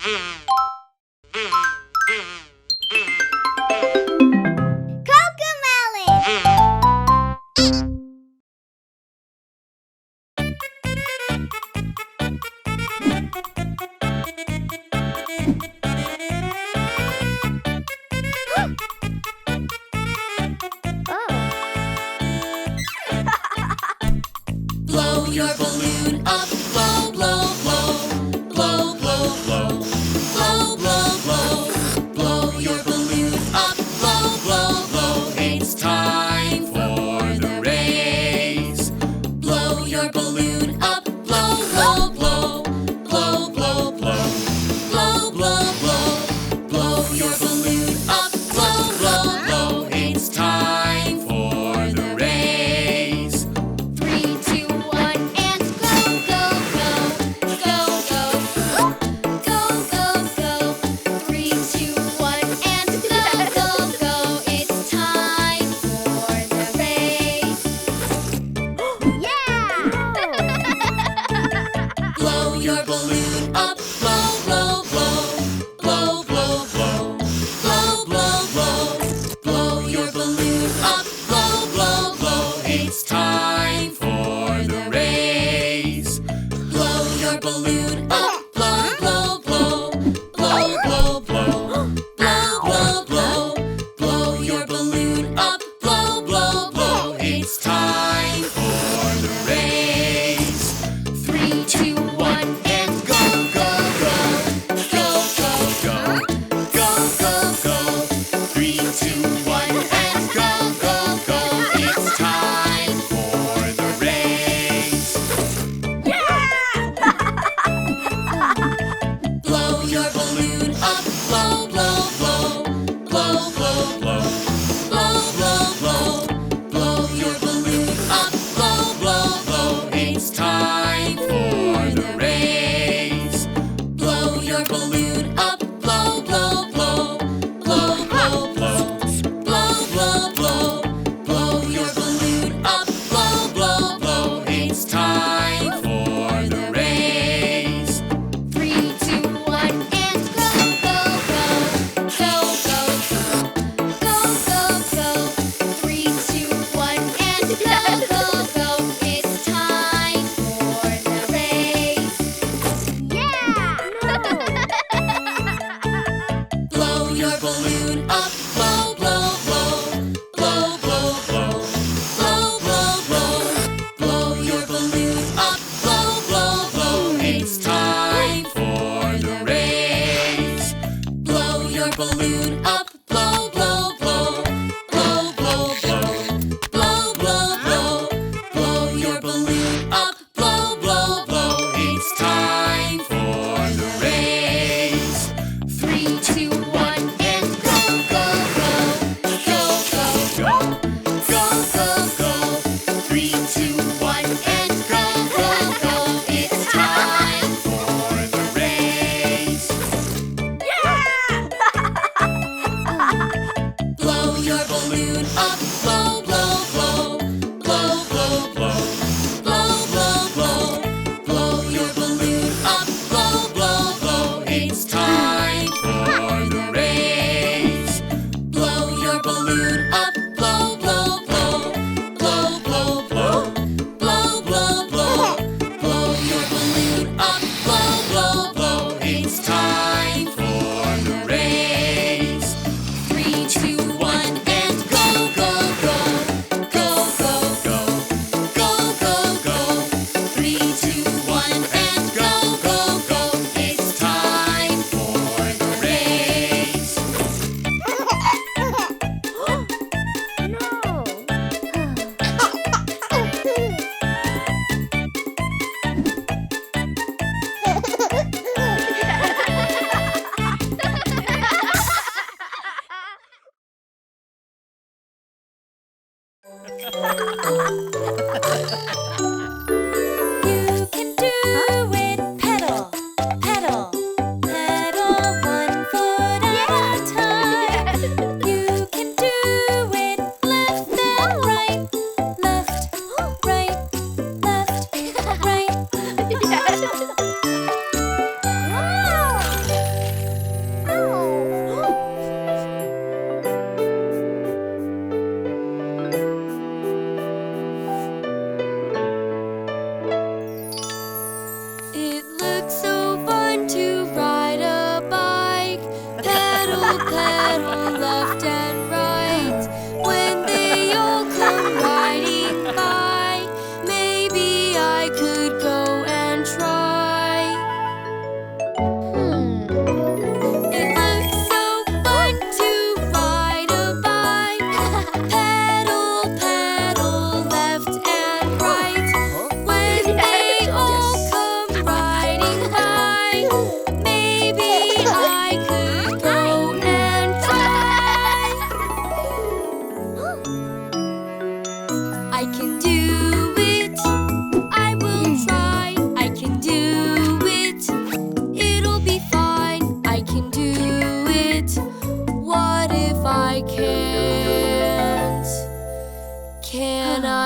Blow your balloon up, blow, blow, blow. Blow, blow, blow. Blow, blow, blow. Blow your balloon up, blow, blow, blow. It's time for the race. Blow your balloon up, blow, blow, blow. Blow, blow, blow. Blow, blow, blow. Blow your balloon up, blow, blow, blow. It's time for the race. 3, 2, 1, and go, go, go. Go, go, go, go, go. 3, 2, 1, and go, go, go. It's time for the race. Yeah! Blow your balloon up, blow, blow, blow. Blow, blow, blow. Blow, blow, blow. Blow your balloon up, blow, blow, blow. It's time for the race. Blow your balloon up, blow, blow, blow. Blow, blow, blow. Blow, blow, blow. Blow your balloon up, blow, blow, blow. It's time for the race. 3, 2, 1, and go, go, go. Go, go, go. Go, go, go. 3, 2, 1, and go, go, go. It's time for the race. Blow your balloon up, blow, blow, blow. Blow, blow, blow. Blow, blow, blow. Blow your balloon up, blow, blow, blow. It's time for the race. Blow your balloon up, blow, blow, blow. Blow, blow, blow. Blow, blow, blow. Blow your balloon up, blow, blow, blow. It's time for the race. 3, 2, 1, and go, go, go. Go, go, go. Go, go, go. 3, 2, 1, and go, go, go. It's time for the race. Yeah! Blow your balloon up, blow, blow, blow. Blow, blow, blow. Blow, blow, blow. Blow your balloon up, blow, blow, blow. It's time for the race. Blow your balloon up, blow, blow, blow. Blow, blow, blow. Blow, blow, blow. Blow your balloon up, blow, blow, blow. It's time for the race. 3, 2, 1, and go, go, go. Go, go, go. Go, go, go. 3, 2, 1, and go, go, go. It's time for the race. Blow your balloon up, blow, blow, blow. Blow, blow, blow. Blow, blow, blow. Blow your balloon up, blow, blow, blow. It's time for the race. Blow your balloon up, blow, blow, blow. Blow, blow, blow. Blow, blow, blow. Blow your balloon up, blow, blow, blow. It's time for the race. 3, 2, 1, and go, go, go. Go, go, go. Go, go, go. 3, 2, 1, and go, go, go. It's time for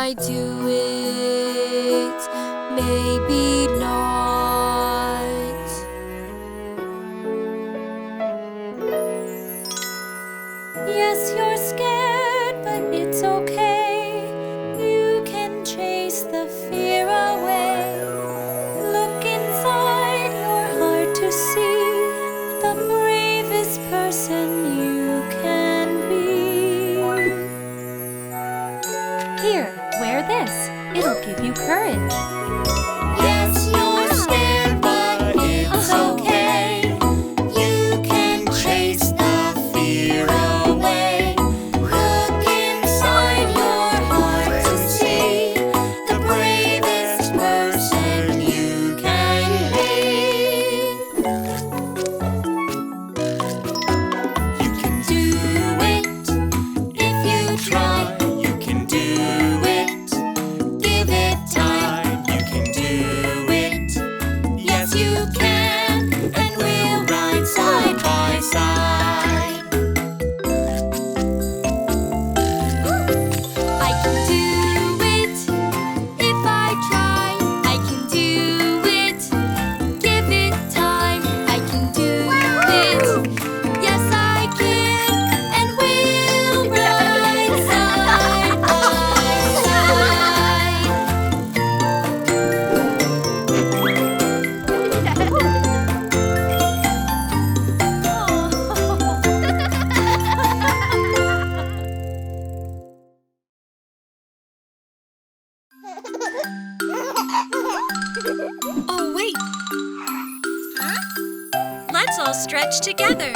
I do it? Maybe not. Yes, you're scared, but it's okay. You can chase the fear away. Look inside your heart to see the bravest person you can be. Here, wear this. It'll give you courage. Yes, you're scared, but it's okay. You can chase the fear away. Look inside your heart to see the bravest person you can be. You can do it if you try. You can do it. Give it time. You can do it. Yes, you can. And we'll ride side by side. I can do it if I try. I can do it. Give it time. I can do it. Yes, I can. And we'll ride side by side. Oh, wait. Let's all stretch together.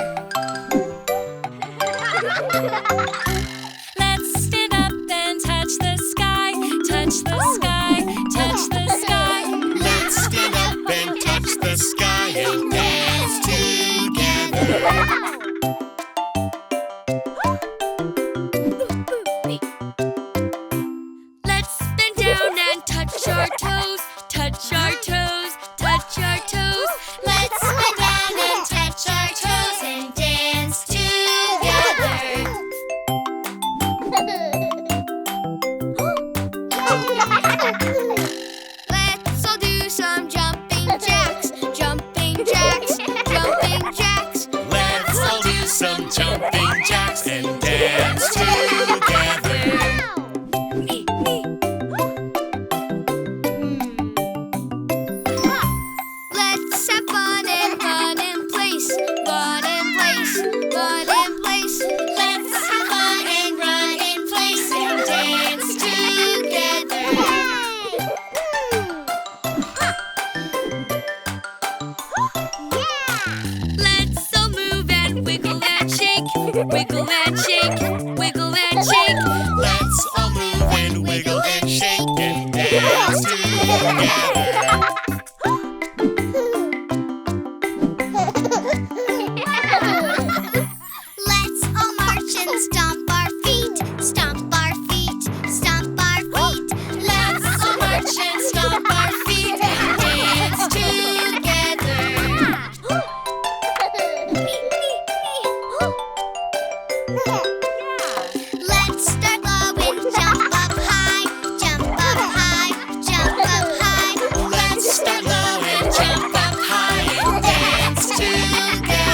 Let's stand up and touch the sky. Touch the sky. Touch the sky. Let's stand up and touch the sky and dance together. Let's bend down and touch our toes. Touch our toes. Touch our toes. Let's bend down and touch our toes and dance together. Let's all do some jumping jacks. Jumping jacks. Jumping jacks. Let's all do some jumping jacks and dance together. Let's have fun and run in place. Run in place. Run in place. Let's have fun and run in place and dance together. Let's all move and wiggle and shake. Wiggle and shake. Wiggle and shake. Let's all move and wiggle and shake and dance together. Let's all march and stomp our feet. Stomp our feet. Stomp our feet. Let's all march and stomp our feet and dance together. Let's start low and jump up high. Jump up high. Jump up high. Let's start low and jump up high and dance together.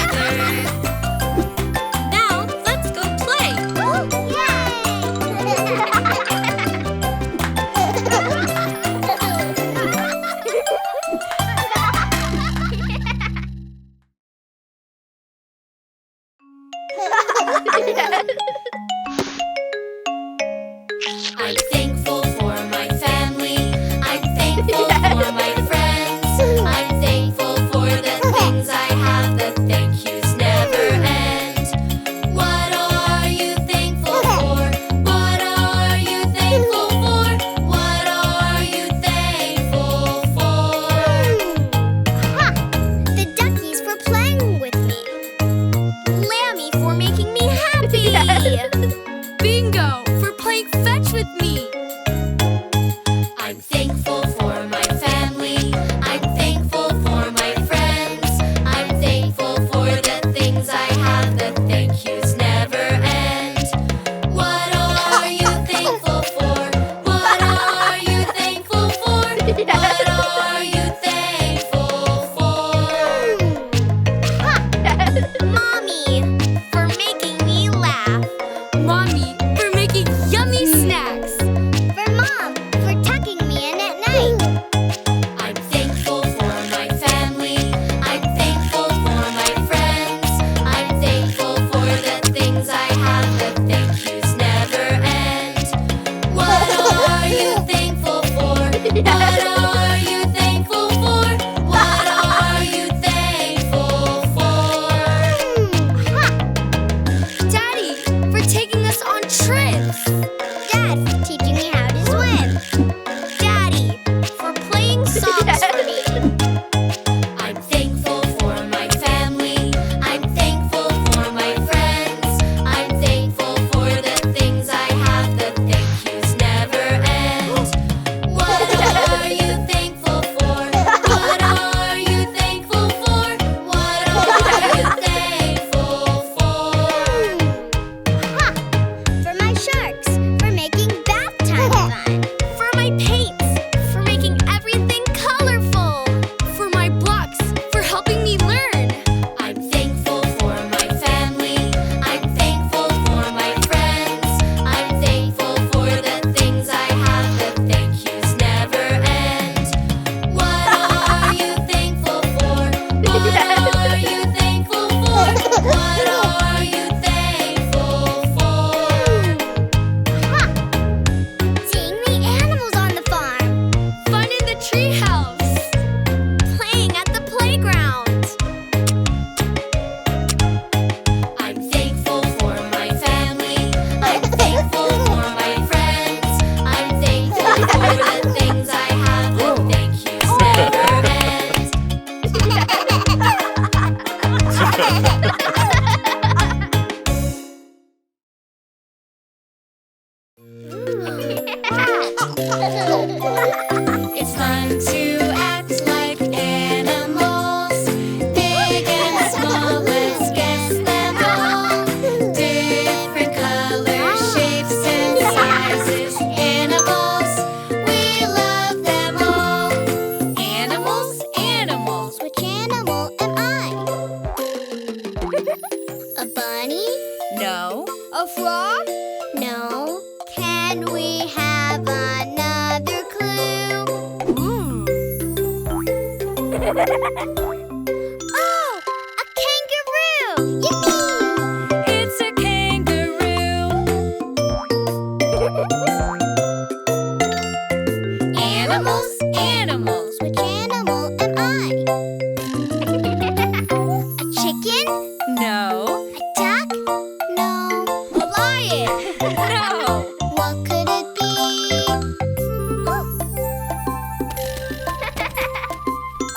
A frog? No. Can we have another clue? Oh, a kangaroo! Yippee! It's a kangaroo. Animals, animals. Which animal am I? A chicken? No, A duck? No. A lion? no. What could it be?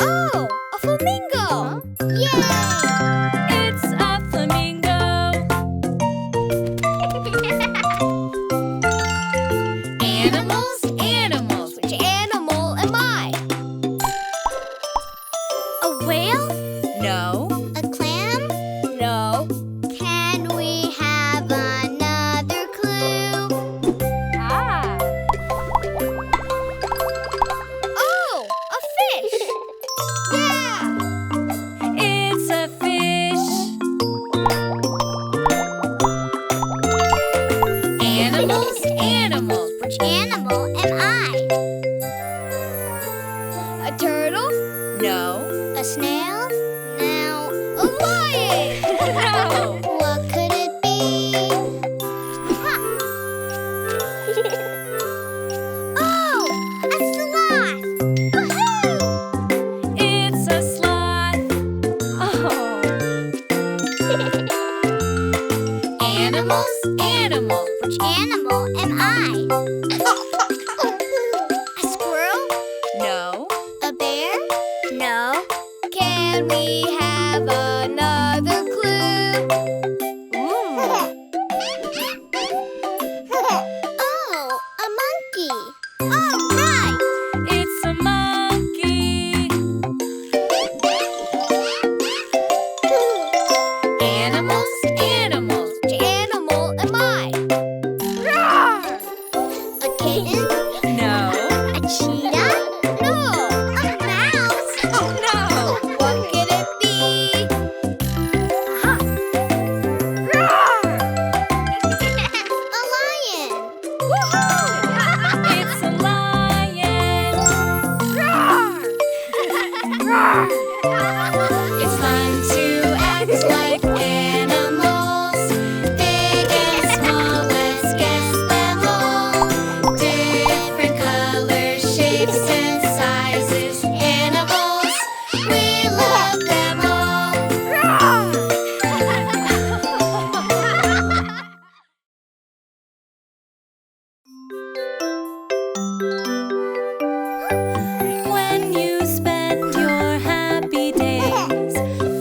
Oh, a flamingo! Yay! It's a flamingo. Animals, animals. Which animal am I? A whale? No, A clam? no. Can we have another clue? Ah, Oh, a fish! Yeah! it's a fish. Animals, animals. Which animal am I? A turtle? No, A snail? Now, a lion! no. What could it be? Oh, a sloth! Woohoo! It's a sloth. Oh. Animals, animals. Which animal am I? A squirrel? No, A bear? No. Can we have another clue? Oh, a monkey. Oh, right. it's a monkey. Animals, animals. Which animal am I? A kitten? No, A cheetah? No, a mouse. oh no. What could it be? A lion. Woohoo! It's a lion. It's fun to act like animals. Big and small, let's guess them all. Different colors, shapes, and sizes. Animals, we love them all. When you spend your happy days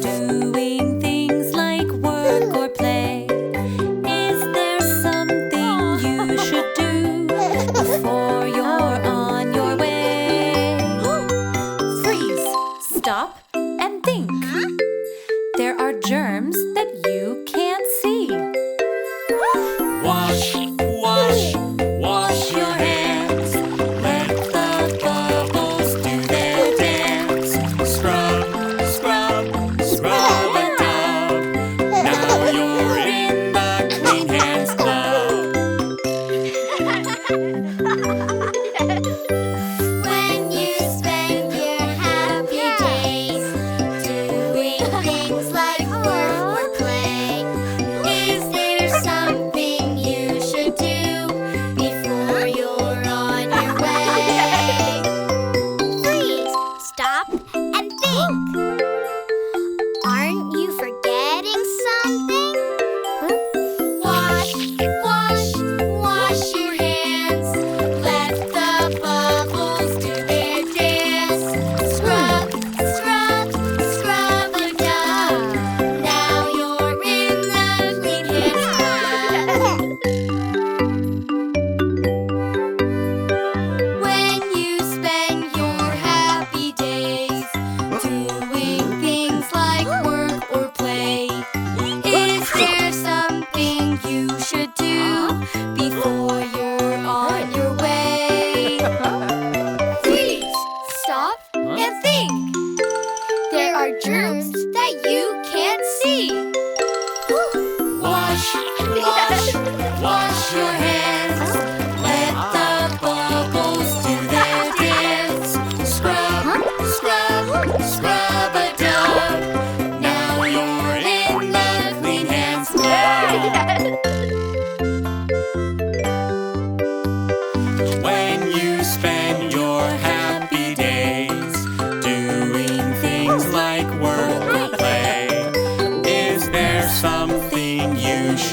doing things like work or play, is there something you should do before you're on your way? Freeze, stop, and think. There are germs that you can't see. Wash, wash, wash Your hands, let the bubbles do their dance. Scrub, scrub, scrub and dub. Now you're in the Clean Hands Club. When you spend your happy days doing things like work or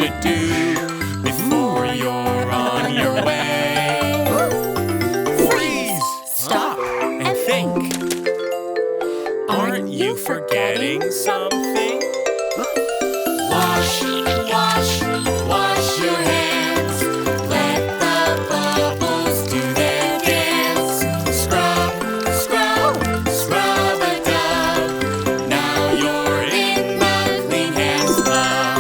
should do before you're on your way. Freeze! Stop and think. Aren't you forgetting something? Wash, wash, wash your hands. Let the bubbles do their dance. Scrub, scrub, scrub a dub. Now you're in the Clean Hands Club.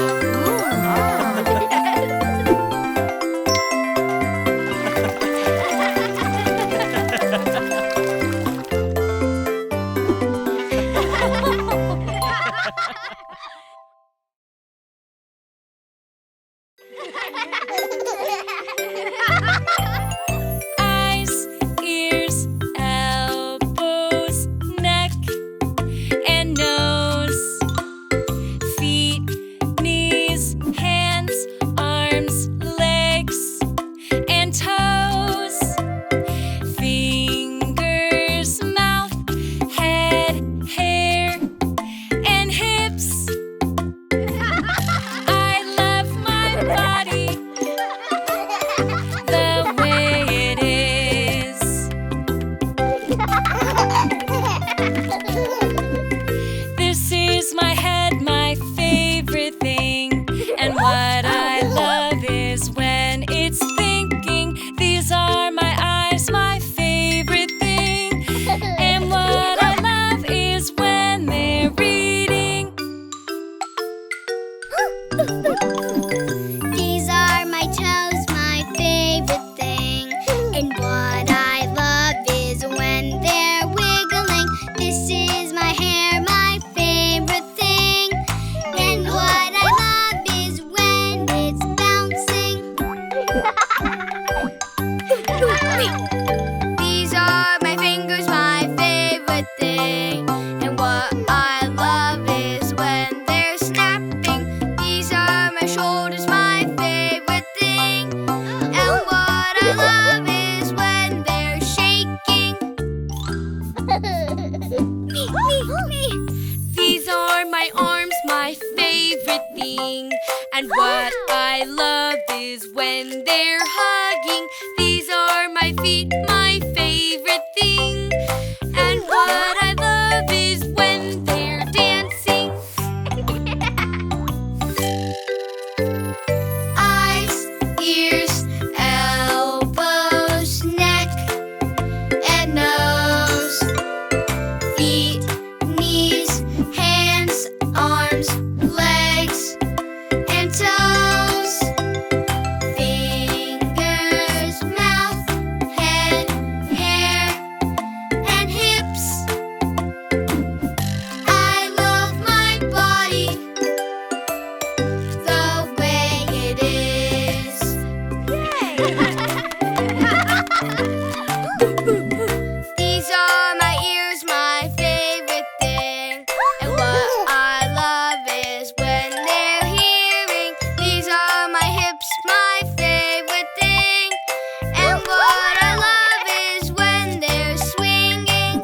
Eyes, ears, elbows, neck, and nose. Feet, knees, hands, arms, legs, and toes. Fingers, mouth, head, hair, and hips. I love my body the way it is. This is my head, my favorite thing. And what I love is when it's thinking. These are my eyes, my favorite thing. And what I love is when they're reading. These are my toes, my favorite thing. And what I love is when they're wiggling. This is my hair, my favorite thing. And what I love is when it's bouncing. These are my fingers, my favorite thing. And what I love is when they're snapping. These are my shoulders, my favorite thing. And what I love is when they're shaking. Me. These are my arms, my favorite thing. And what I love is when they're hugging. These are my feet, my favorite thing. And what I love is when they're dancing. Eyes, ears, elbows, neck, and nose. Feet, knees, hands, arms, legs, and toes. Fingers, mouth, head, hair, and hips. I love my body the way it is. These are my ears, my favorite thing. And what I love is when they're hearing. These are my hips, my favorite thing. And what I love is when they're swinging.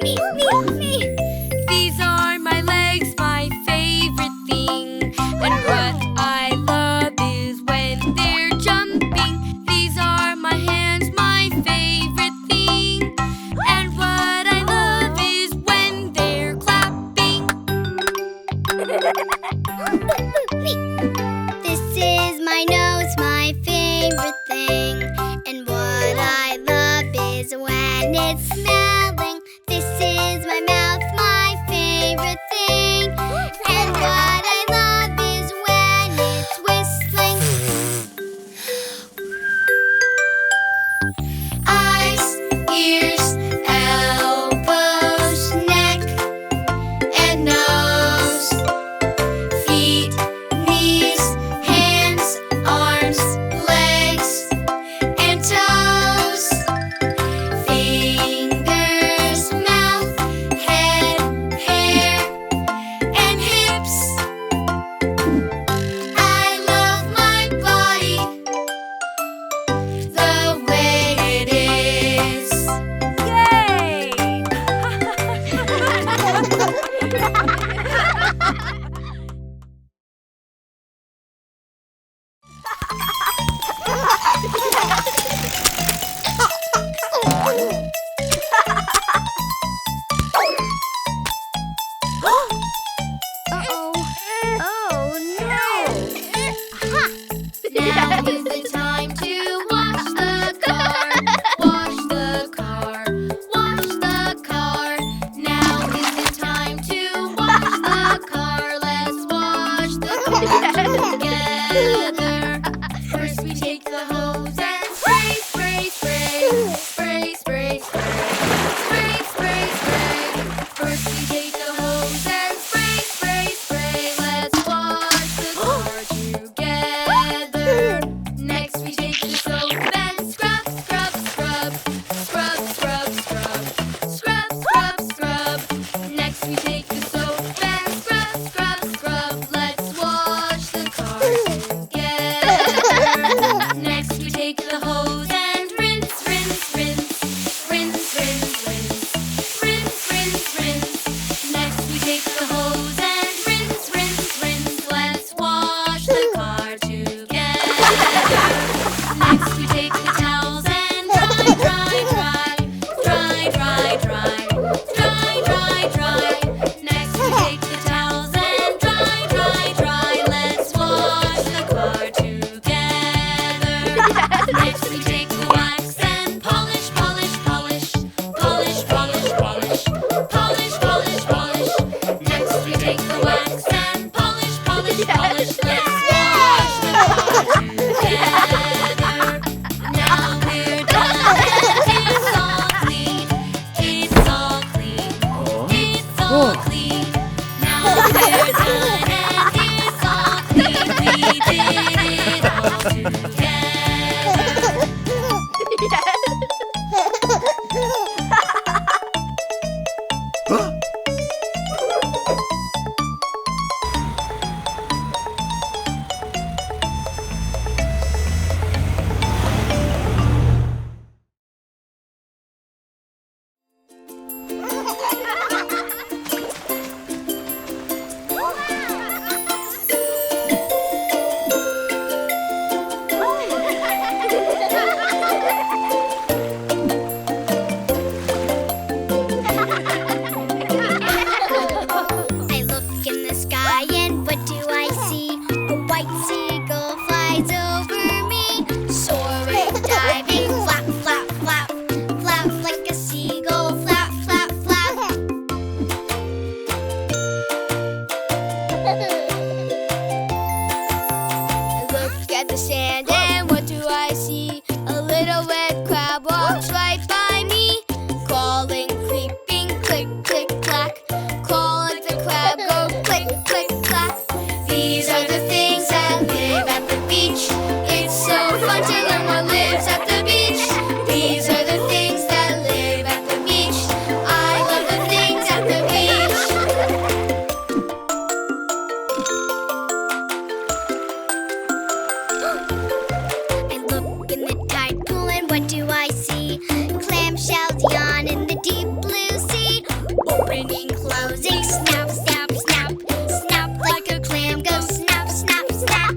Me. These are my legs, my favorite thing. And what I love is when they're jumping. These are my hands, my favorite thing. And what I love is when they're clapping. This is my nose, my favorite thing. And what I love is when it's smelling. This is my mouth, my favorite thing. And what I love is when it's whistling. Eyes, ears, elbows, neck, and nose. take the soap and scrub, scrub, scrub. Let's wash the car together. Next we take the hose and rinse, rinse, rinse. Rinse, rinse, rinse. Rinse, rinse, rinse. Next we take the hose and rinse, rinse, rinse. Let's wash the car together. Next we take the towels and dry, dry, dry. Dry, dry, dry. Dry, dry, dry. Next we take the towels and dry, dry, dry. Let's wash the car together. Next we take the wax and polish, polish, polish. Polish, polish, polish. Polish, polish, polish. Next we take the wax and polish, polish, polish. Let's wash the car together. Now we're done and it's all clean. It's all clean. It's all clean. Now we're done and it's all clean. We did it all together. I look in the sky and what do I see? A white seagull flies over me, soaring, diving, flap, flap, flap, flap like a seagull, flap, flap, flap. I look at the sand and what do I see? A little red crab walks right by me, crawling, creeping, click, click, clack. Crawl like the crab, go click, click, clack. These are the things that live at the beach. It's so fun to learn what lives at the beach. These are the things that live at the beach. I love the things at the beach. I look in the tide pool and what do I see? Clamshells yawn in the deep blue sea. Opening, closing, snap, snap, snap. Snap like a clam, go snap, snap, snap.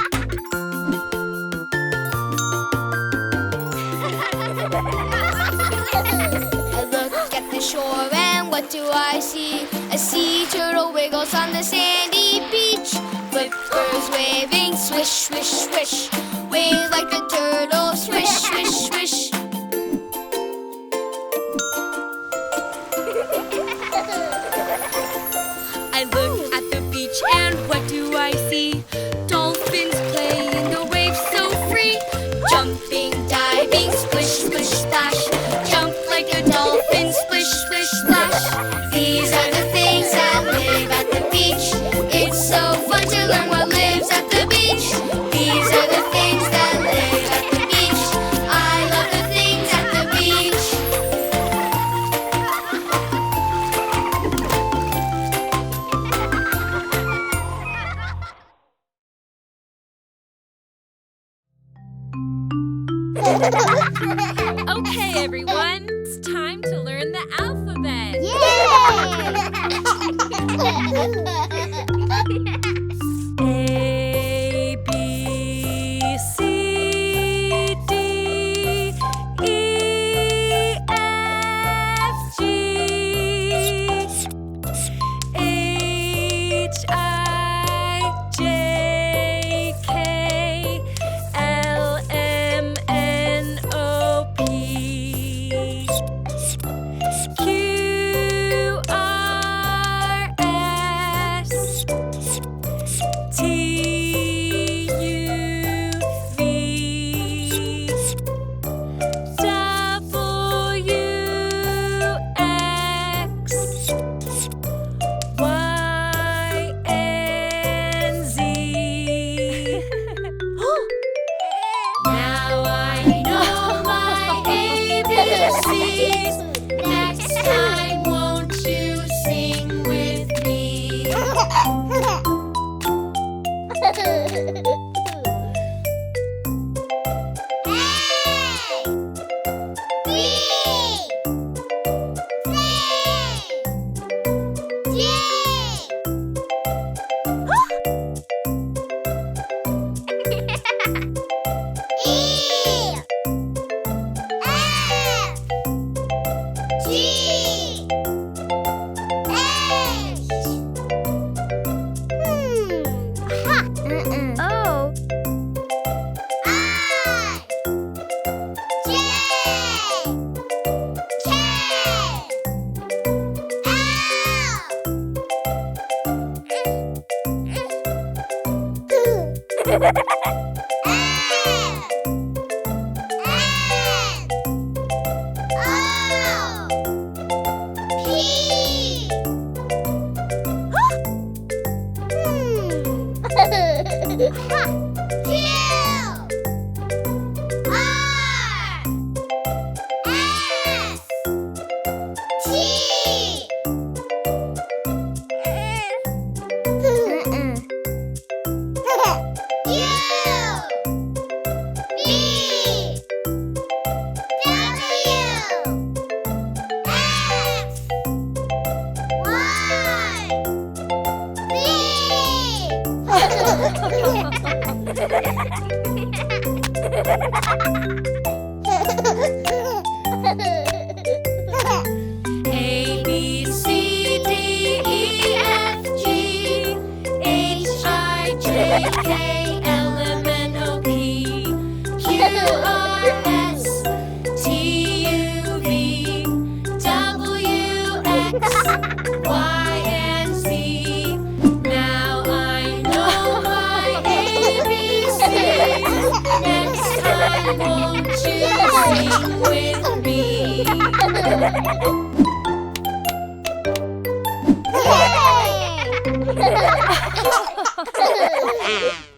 I look at the shore and what do I see? A sea turtle wiggles on the sandy beach. Flippers waving, swish, swish, swish. Wave like the turtle, swish, swish, swish. I look at the beach and what do I see? Dolphins play in the waves so free. Jumping, diving, splish, splish, splash. Jump like a dolphin, splish, splish, splash. These are the things that live at the beach. It's so fun to learn what lives at the beach. These are the things that live at the beach. I love the things at the beach. Okay, everyone, it's time to learn the alphabet. A, B, C, D, E, F, G, H, I, J, K, L, M, N, O, P, Q, R, S, A, B, C, D, E, F, G, H, I, J, K, L, M, N, O, P, Q, R, S, T, U, V, W, X, Y, and Z. Now I know my ABCs. Next time, won't you sing with me? Yay!